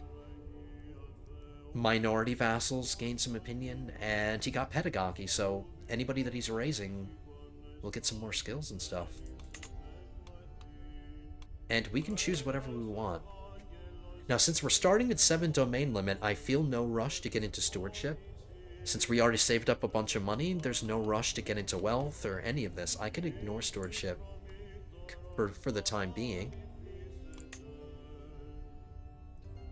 S1: Minority vassals gained some opinion, and he got pedagogy, so anybody that he's raising will get some more skills and stuff. And we can choose whatever we want. Now, since we're starting at 7 domain limit, I feel no rush to get into stewardship. Since we already saved up a bunch of money, there's no rush to get into wealth or any of this. I could ignore stewardship for the time being.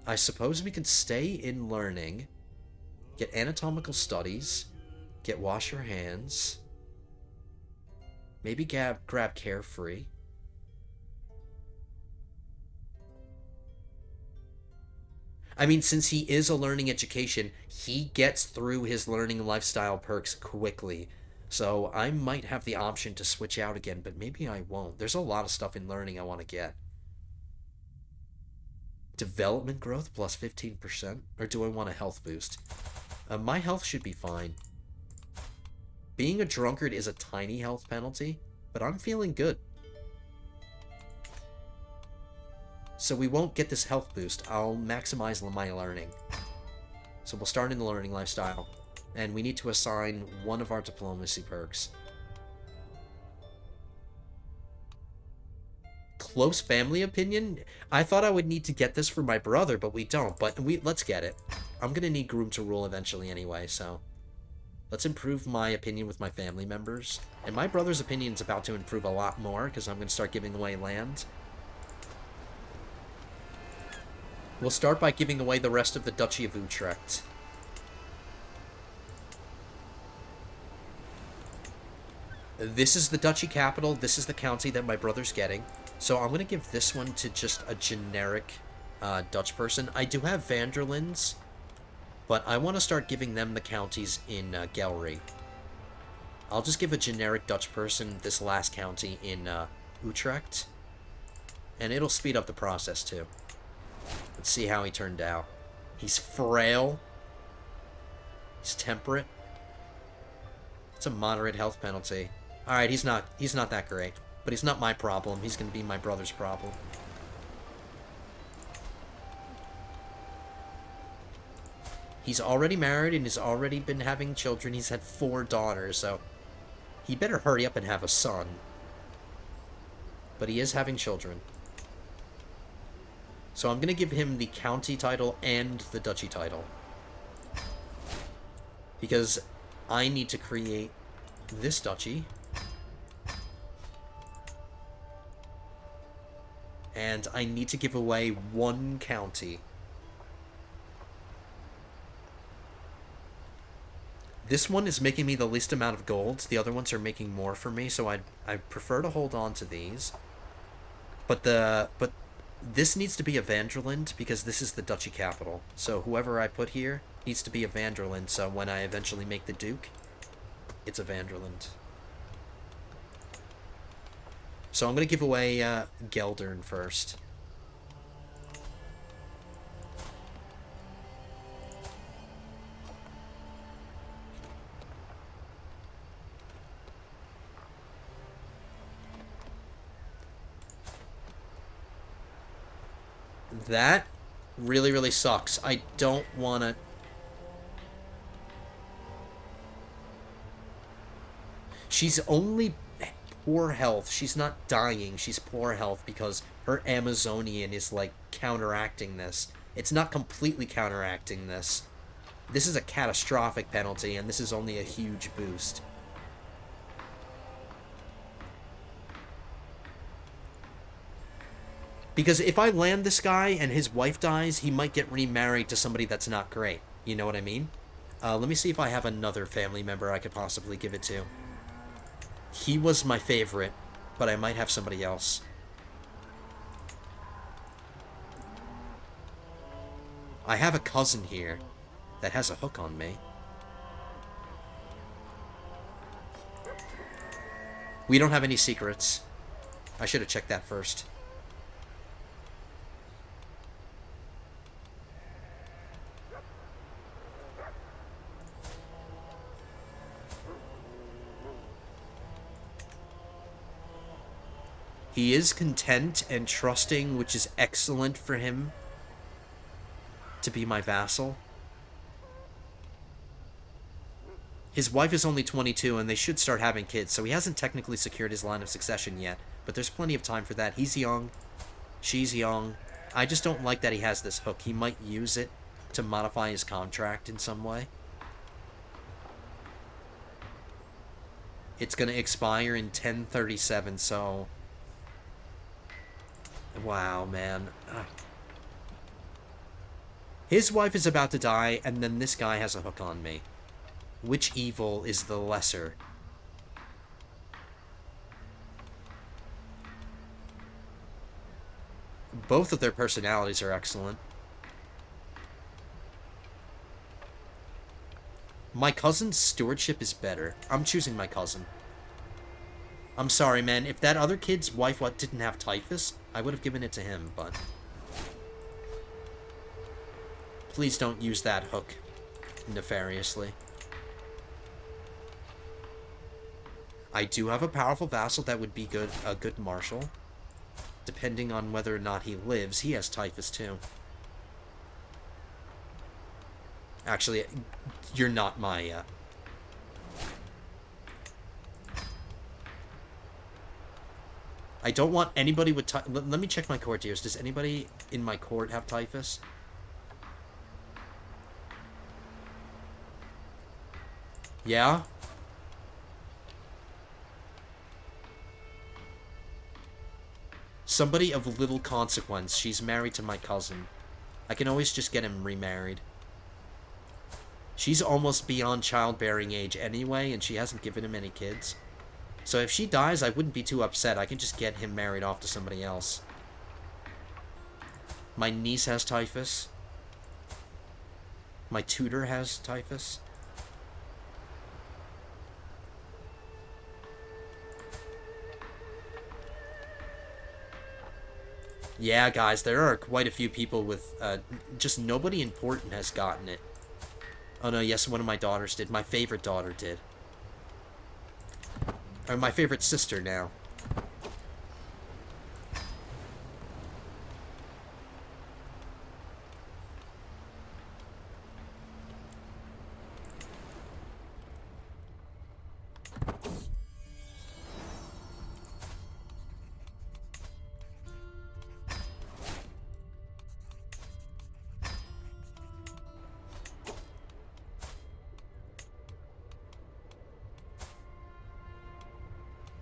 S1: I suppose we could stay in learning, get anatomical studies, get wash your hands, maybe grab carefree. I mean, since he is a learning education, he gets through his learning lifestyle perks quickly. So I might have the option to switch out again, but maybe I won't. There's a lot of stuff in learning I want to get. Development growth plus 15%? Or do I want a health boost? My health should be fine. Being a drunkard is a tiny health penalty, but I'm feeling good. So we won't get this health boost. I'll maximize my learning. So we'll start in the learning lifestyle. And we need to assign one of our diplomacy perks. Close family opinion? I thought I would need to get this for my brother, but we don't. But let's get it. I'm going to need Groom to rule eventually anyway, so let's improve my opinion with my family members. And my brother's opinion is about to improve a lot more because I'm going to start giving away land. We'll start by giving away the rest of the Duchy of Utrecht. This is the duchy capital. This is the county that my brother's getting. So I'm going to give this one to just a generic Dutch person. I do have Van Der Lindes, but I want to start giving them the counties in Gelre. I'll just give a generic Dutch person this last county in Utrecht, and it'll speed up the process too. Let's see how he turned out. He's frail. He's temperate. It's a moderate health penalty. Alright, he's not that great. But he's not my problem. He's going to be my brother's problem. He's already married and has already been having children. He's had 4 daughters, so he better hurry up and have a son. But he is having children. So I'm going to give him the county title and the duchy title. Because I need to create this duchy. And I need to give away one county. This one is making me the least amount of gold. The other ones are making more for me, so I prefer to hold on to these. But this needs to be a Van Der Linde because this is the duchy capital. So whoever I put here needs to be a Van Der Linde, so when I eventually make the duke, it's a Van Der Linde. So I'm going to give away Geldern first. That really, really sucks. I don't want to... She's only poor health. She's not dying. She's poor health because her Amazonian is, like, counteracting this. It's not completely counteracting this. This is a catastrophic penalty, and this is only a huge boost. Because if I land this guy and his wife dies, he might get remarried to somebody that's not great. You know what I mean? Let me see if I have another family member I could possibly give it to. He was my favorite, but I might have somebody else. I have a cousin here that has a hook on me. We don't have any secrets. I should have checked that first. He is content and trusting, which is excellent for him to be my vassal. His wife is only 22, and they should start having kids, so he hasn't technically secured his line of succession yet, but there's plenty of time for that. He's young. She's young. I just don't like that he has this hook. He might use it to modify his contract in some way. It's going to expire in 1037, so... Wow, man. His wife is about to die, and then this guy has a hook on me. Which evil is the lesser? Both of their personalities are excellent. My cousin's stewardship is better. I'm choosing my cousin. I'm sorry, man. If that other kid's wife didn't have typhus, I would have given it to him, but... Please don't use that hook nefariously. I do have a powerful vassal that would be a good marshal. Depending on whether or not he lives, he has typhus too. Actually, you're not my... I don't want anybody with let me check my courtiers. Does anybody in my court have typhus? Yeah? Somebody of little consequence. She's married to my cousin. I can always just get him remarried. She's almost beyond childbearing age anyway, and she hasn't given him any kids. So if she dies, I wouldn't be too upset. I can just get him married off to somebody else. My niece has typhus. My tutor has typhus. Yeah, guys, there are quite a few people with... just nobody important has gotten it. Oh no, yes, one of my daughters did. My favorite daughter did. Or my favorite sister now.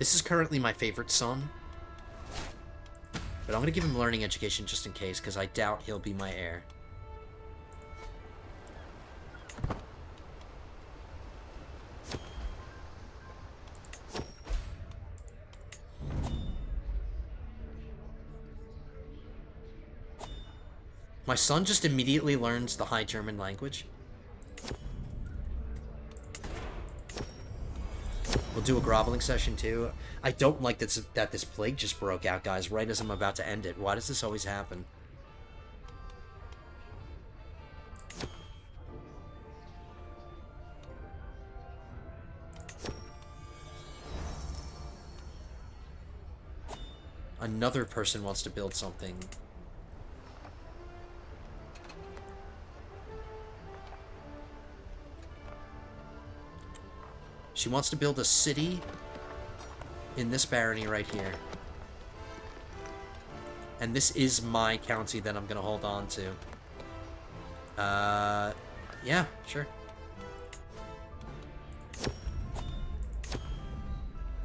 S1: This is currently my favorite son. But I'm going to give him learning education just in case, because I doubt he'll be my heir. My son just immediately learns the High German language. We'll do a groveling session too. I don't like that this plague just broke out, guys, right as I'm about to end it. Why does this always happen? Another person wants to build something. She wants to build a city in this barony right here. And this is my county that I'm going to hold on to. Yeah, sure.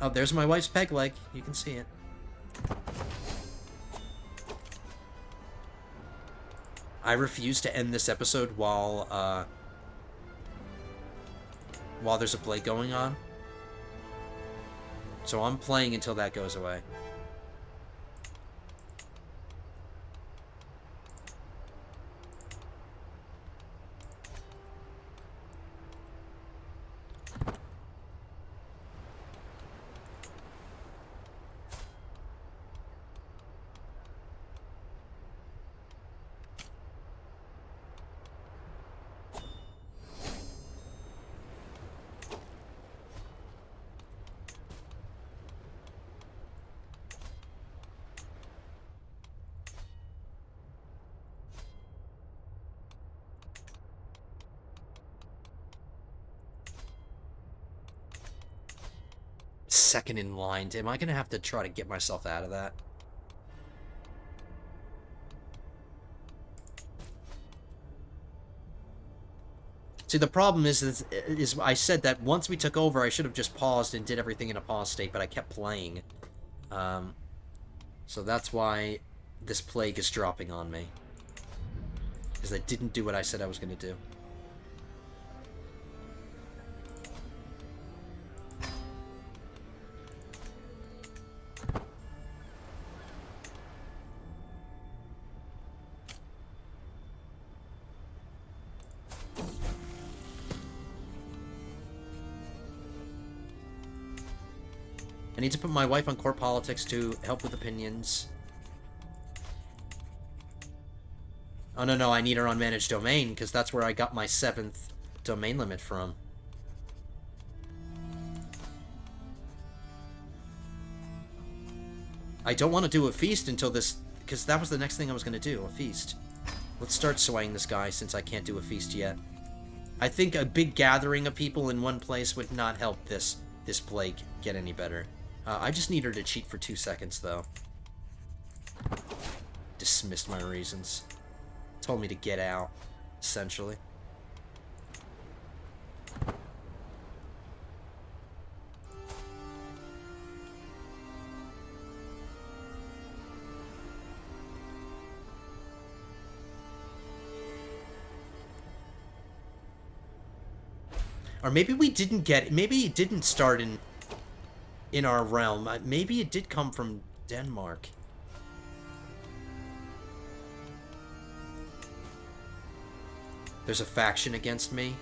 S1: Oh, there's my wife's peg leg. You can see it. I refuse to end this episode while there's a plague going on. So I'm playing until that goes away. Second in line. Am I going to have to try to get myself out of that? See, the problem is I said that once we took over, I should have just paused and did everything in a pause state, but I kept playing. So that's why this plague is dropping on me. Because I didn't do what I said I was going to do. I need to put my wife on court politics to help with opinions. Oh, no, I need her on managed domain, because that's where I got my 7th domain limit from. I don't want to do a feast until this, because that was the next thing I was going to do, a feast. Let's start swaying this guy, since I can't do a feast yet. I think a big gathering of people in one place would not help this plague get any better. I just need her to cheat for 2 seconds, though. Dismissed my reasons. Told me to get out, essentially. Or maybe we didn't get it. Maybe it didn't start in our realm. Maybe it did come from Denmark. There's a faction against me.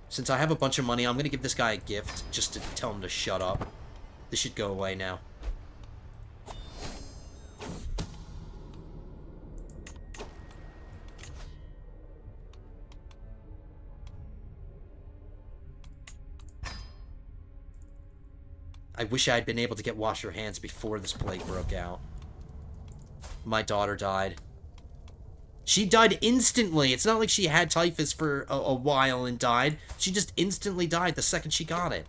S1: Since I have a bunch of money, I'm gonna give this guy a gift just to tell him to shut up. This should go away now. I wish I had been able to get wash your hands before this plague broke out. My daughter died. She died instantly. It's not like she had typhus for a while and died. She just instantly died the second she got it.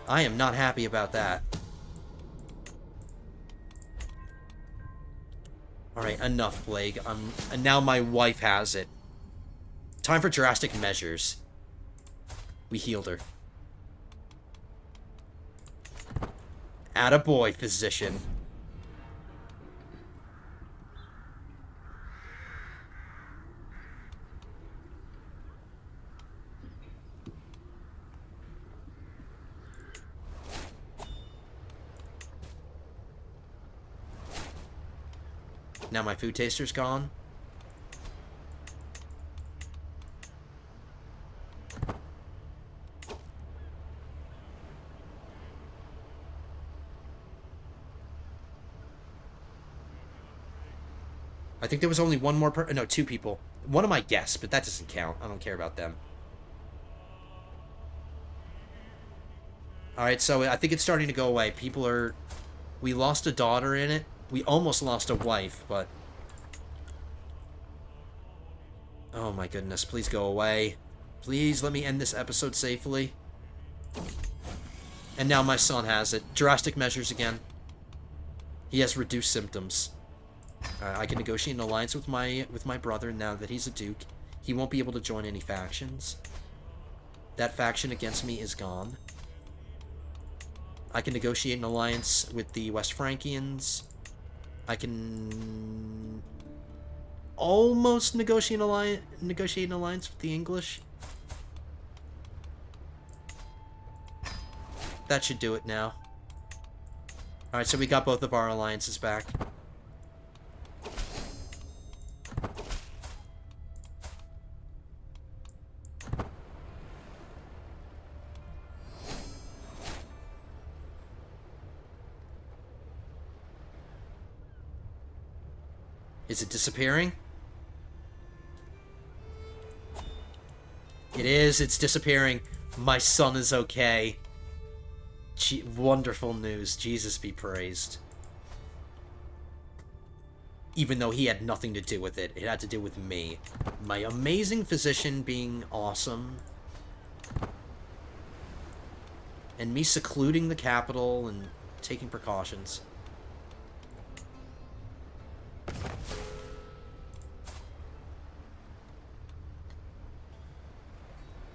S1: I am not happy about that. Alright, enough, Plague. And now my wife has it. Time for drastic measures. We healed her. Attaboy, physician. Now my food taster's gone. I think there was only one more no, two people. One of my guests, but that doesn't count. I don't care about them. Alright, so I think it's starting to go away. People are... We lost a daughter in it. We almost lost a wife, but... Oh my goodness, please go away. Please let me end this episode safely. And now my son has it. Drastic measures again. He has reduced symptoms. I can negotiate an alliance with my brother now that he's a duke. He won't be able to join any factions. That faction against me is gone. I can negotiate an alliance with the West Frankians. I can almost negotiate an alliance with the English. That should do it now. Alright, so we got both of our alliances back. Is it disappearing? It is. It's disappearing. My son is okay. Wonderful news. Jesus be praised. Even though he had nothing to do with it. It had to do with me. My amazing physician being awesome. And me secluding the capital and taking precautions.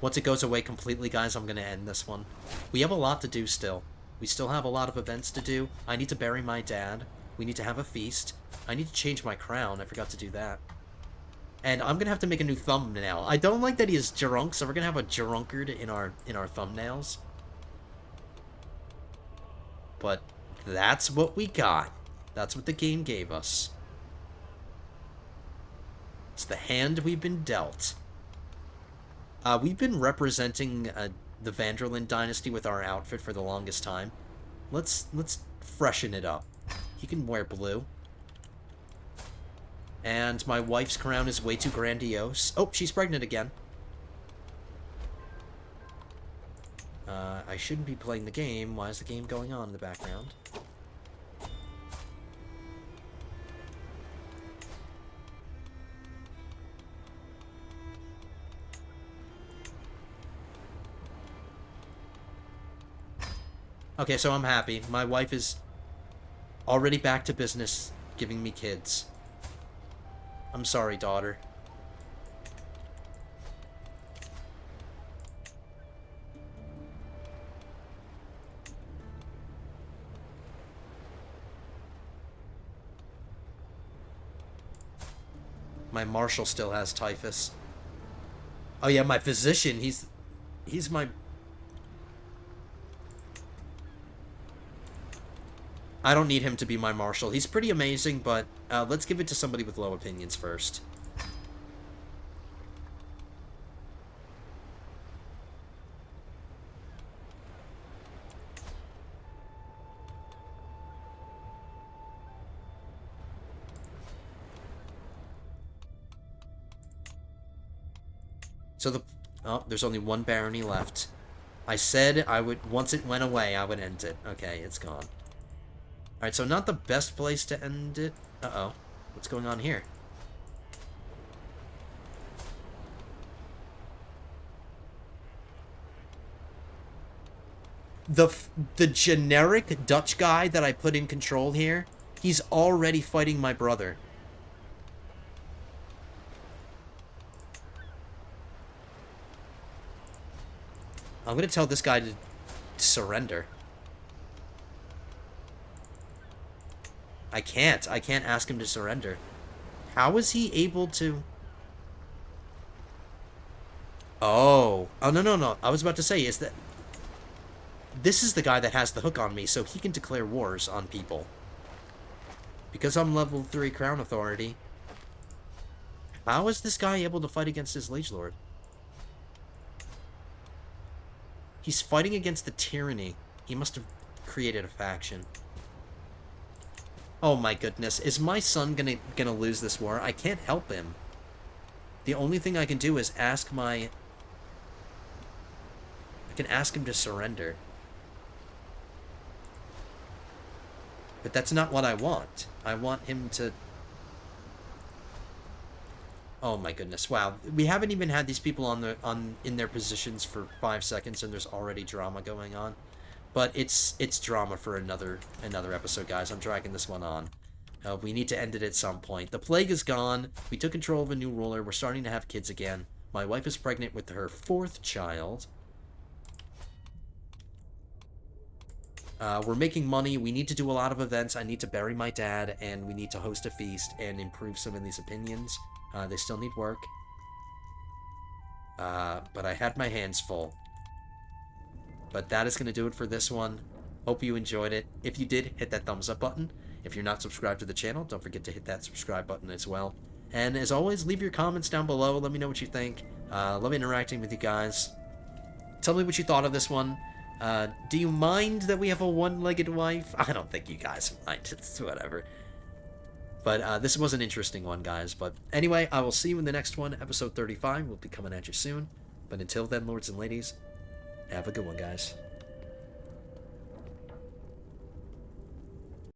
S1: Once it goes away completely, guys, I'm going to end this one. We have a lot to do still. We still have a lot of events to do. I need to bury my dad. We need to have a feast. I need to change my crown. I forgot to do that. And I'm going to have to make a new thumbnail. I don't like that he is drunk, so we're going to have a drunkard in our thumbnails. But that's what we got. That's what the game gave us. It's the hand we've been dealt. We've been representing the Van Der Linde dynasty with our outfit for the longest time. Let's freshen it up. He can wear blue. And my wife's crown is way too grandiose. Oh, she's pregnant again. I shouldn't be playing the game. Why is the game going on in the background? Okay, so I'm happy. My wife is already back to business, giving me kids. I'm sorry, daughter. My marshal still has typhus. Oh yeah, my physician, he's my... I don't need him to be my marshal. He's pretty amazing, but let's give it to somebody with low opinions first. So oh, there's only one barony left. I said I would, once it went away, I would end it. Okay, it's gone. Alright, so not the best place to end it. Uh-oh. What's going on here? The generic Dutch guy that I put in control here, he's already fighting my brother. I'm gonna tell this guy to surrender. I can't ask him to surrender. How is he able to... Oh, no. I was about to say, is that... This is the guy that has the hook on me, so he can declare wars on people. Because I'm level 3 Crown Authority. How is this guy able to fight against his Liege Lord? He's fighting against the tyranny. He must have created a faction. Oh my goodness. Is my son gonna lose this war? I can't help him. The only thing I can do is ask my... I can ask him to surrender. But that's not what I want. I want him to... Oh my goodness! Wow, we haven't even had these people in their positions for 5 seconds, and there's already drama going on. But it's drama for another episode, guys. I'm dragging this one on. We need to end it at some point. The plague is gone. We took control of a new ruler. We're starting to have kids again. My wife is pregnant with her 4th child. We're making money. We need to do a lot of events. I need to bury my dad, and we need to host a feast and improve some of these opinions. They still need work. But I had my hands full. But that is going to do it for this one. Hope you enjoyed it. If you did, hit that thumbs up button. If you're not subscribed to the channel, don't forget to hit that subscribe button as well. And as always, leave your comments down below. Let me know what you think. Love interacting with you guys. Tell me what you thought of this one. Do you mind that we have a one-legged wife? I don't think you guys mind. It's whatever. But this was an interesting one, guys. But anyway, I will see you in the next one. Episode 35 will be coming at you soon. But until then, lords and ladies, have a good one, guys.